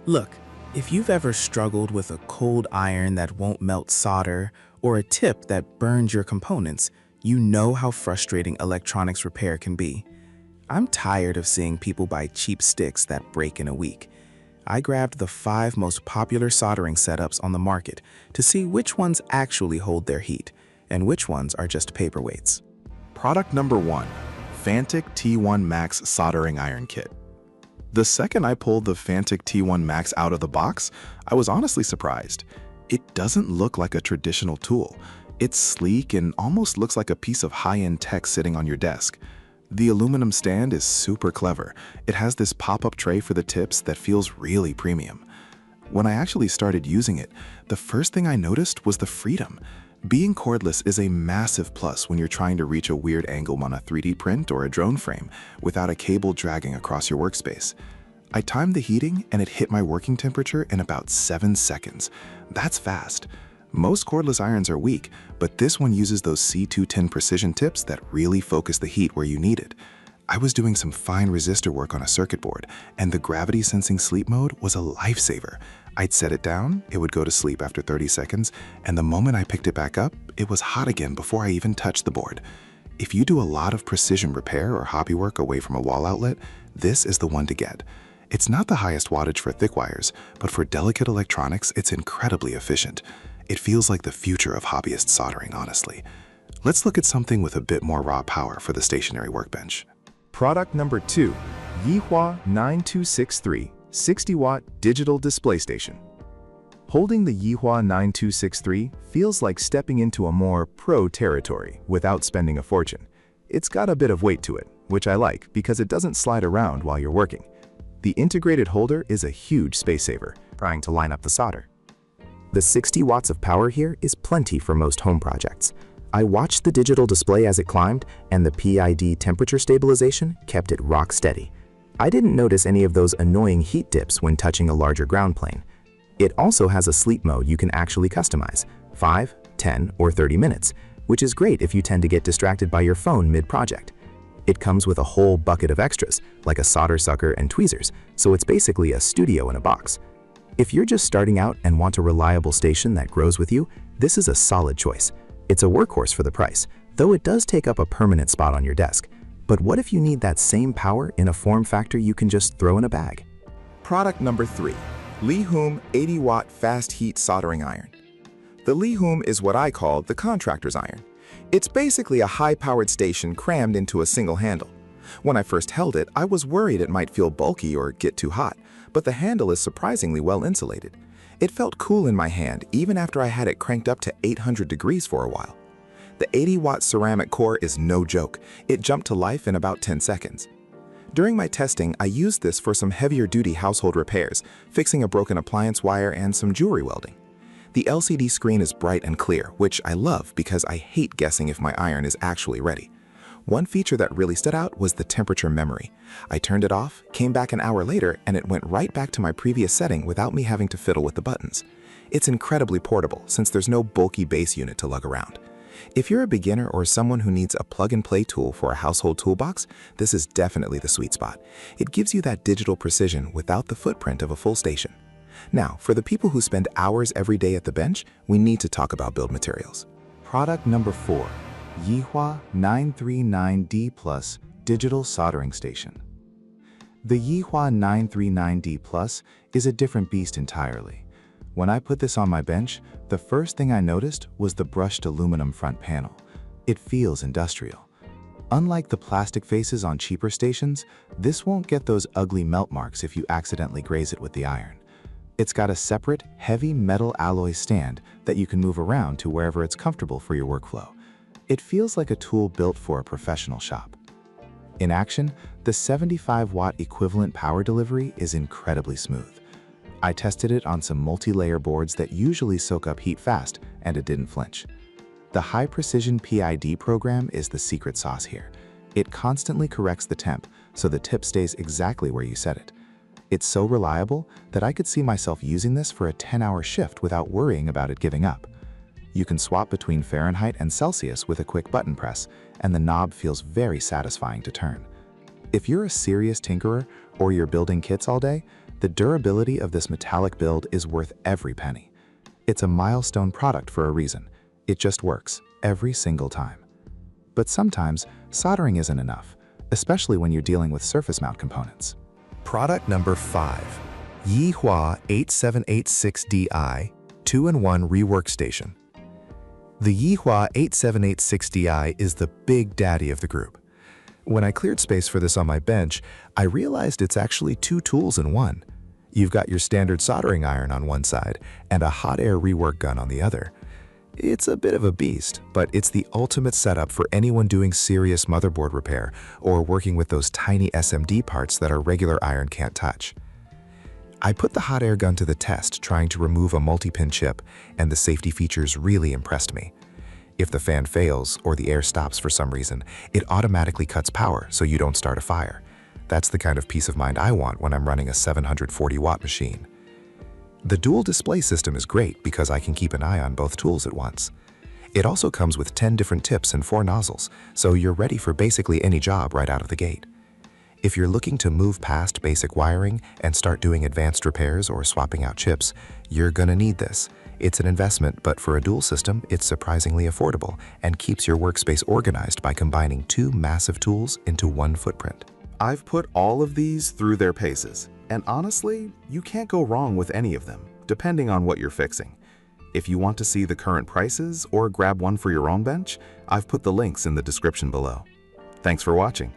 Look, if you've ever struggled with a cold iron that won't melt solder or a tip that burns your components, you know how frustrating electronics repair can be. I'm tired of seeing people buy cheap sticks that break in a week. I grabbed the 5 most popular soldering setups on the market to see which ones actually hold their heat and which ones are just paperweights. Product number 1, Fanttik T1 Max Soldering Iron Kit. The second I pulled the Fanttik T1 Max out of the box, I was honestly surprised. It doesn't look like a traditional tool. It's sleek and almost looks like a piece of high-end tech sitting on your desk. The aluminum stand is super clever. It has this pop-up tray for the tips that feels really premium. When I actually started using it, the first thing I noticed was the freedom. Being cordless is a massive plus when you're trying to reach a weird angle on a 3D print or a drone frame without a cable dragging across your workspace. I timed the heating and it hit my working temperature in about 7 seconds. That's fast. Most cordless irons are weak, but this one uses those C210 precision tips that really focus the heat where you need it. I was doing some fine resistor work on a circuit board, and the gravity sensing sleep mode was a lifesaver. I'd set it down, it would go to sleep after 30 seconds, and the moment I picked it back up, it was hot again before I even touched the board. If you do a lot of precision repair or hobby work away from a wall outlet, this is the one to get. It's not the highest wattage for thick wires, but for delicate electronics, it's incredibly efficient. It feels like the future of hobbyist soldering, honestly. Let's look at something with a bit more raw power for the stationary workbench. Product number 2, YIHUA 9263 60-watt digital display station. Holding the YIHUA 9263 feels like stepping into a more pro territory without spending a fortune. It's got a bit of weight to it, which I like because it doesn't slide around while you're working. The integrated holder is a huge space saver, trying to line up the solder. The 60 watts of power here is plenty for most home projects. I watched the digital display as it climbed, and the PID temperature stabilization kept it rock steady. I didn't notice any of those annoying heat dips when touching a larger ground plane. It also has a sleep mode you can actually customize, 5, 10, or 30 minutes, which is great if you tend to get distracted by your phone mid-project. It comes with a whole bucket of extras, like a solder sucker and tweezers, so it's basically a studio in a box. If you're just starting out and want a reliable station that grows with you, this is a solid choice. It's a workhorse for the price, though it does take up a permanent spot on your desk. But what if you need that same power in a form factor you can just throw in a bag? Product number 3, Liouhoum 80-watt fast heat soldering iron. The Liouhoum is what I call the contractor's iron. It's basically a high-powered station crammed into a single handle. When I first held it, I was worried it might feel bulky or get too hot, but the handle is surprisingly well insulated. It felt cool in my hand even after I had it cranked up to 800 degrees for a while. The 80-watt ceramic core is no joke. It jumped to life in about 10 seconds. During my testing, I used this for some heavier-duty household repairs, fixing a broken appliance wire and some jewelry welding. The LCD screen is bright and clear, which I love because I hate guessing if my iron is actually ready. One feature that really stood out was the temperature memory. I turned it off, came back an hour later, and it went right back to my previous setting without me having to fiddle with the buttons. It's incredibly portable since there's no bulky base unit to lug around. If you're a beginner or someone who needs a plug-and-play tool for a household toolbox, this is definitely the sweet spot. It gives you that digital precision without the footprint of a full station. Now, for the people who spend hours every day at the bench, we need to talk about build materials. Product number 4, YIHUA 939D Plus Digital Soldering Station. The YIHUA 939D Plus is a different beast entirely. When I put this on my bench, the first thing I noticed was the brushed aluminum front panel. It feels industrial. Unlike the plastic faces on cheaper stations, this won't get those ugly melt marks if you accidentally graze it with the iron. It's got a separate, heavy metal alloy stand that you can move around to wherever it's comfortable for your workflow. It feels like a tool built for a professional shop. In action, the 75-watt equivalent power delivery is incredibly smooth. I tested it on some multi-layer boards that usually soak up heat fast, and it didn't flinch. The high-precision PID program is the secret sauce here. It constantly corrects the temp, so the tip stays exactly where you set it. It's so reliable that I could see myself using this for a 10-hour shift without worrying about it giving up. You can swap between Fahrenheit and Celsius with a quick button press, and the knob feels very satisfying to turn. If you're a serious tinkerer or you're building kits all day, The durability of this metallic build is worth every penny. It's a milestone product for a reason. It just works every single time. But sometimes, soldering isn't enough, especially when you're dealing with surface mount components. Product number 5. YIHUA 8786DI 2-in-1 Rework Station. The YIHUA 8786DI is the big daddy of the group. When I cleared space for this on my bench, I realized it's actually 2 tools in one. You've got your standard soldering iron on one side and a hot air rework gun on the other. It's a bit of a beast, but it's the ultimate setup for anyone doing serious motherboard repair or working with those tiny SMD parts that a regular iron can't touch. I put the hot air gun to the test trying to remove a multi-pin chip, and the safety features really impressed me. If the fan fails or the air stops for some reason, it automatically cuts power so you don't start a fire. That's the kind of peace of mind I want when I'm running a 740-watt machine. The dual display system is great because I can keep an eye on both tools at once. It also comes with 10 different tips and 4 nozzles, so you're ready for basically any job right out of the gate. If you're looking to move past basic wiring and start doing advanced repairs or swapping out chips, you're gonna need this. It's an investment, but for a dual system, it's surprisingly affordable and keeps your workspace organized by combining 2 massive tools into one footprint. I've put all of these through their paces, and honestly, you can't go wrong with any of them, depending on what you're fixing. If you want to see the current prices or grab one for your own bench, I've put the links in the description below. Thanks for watching.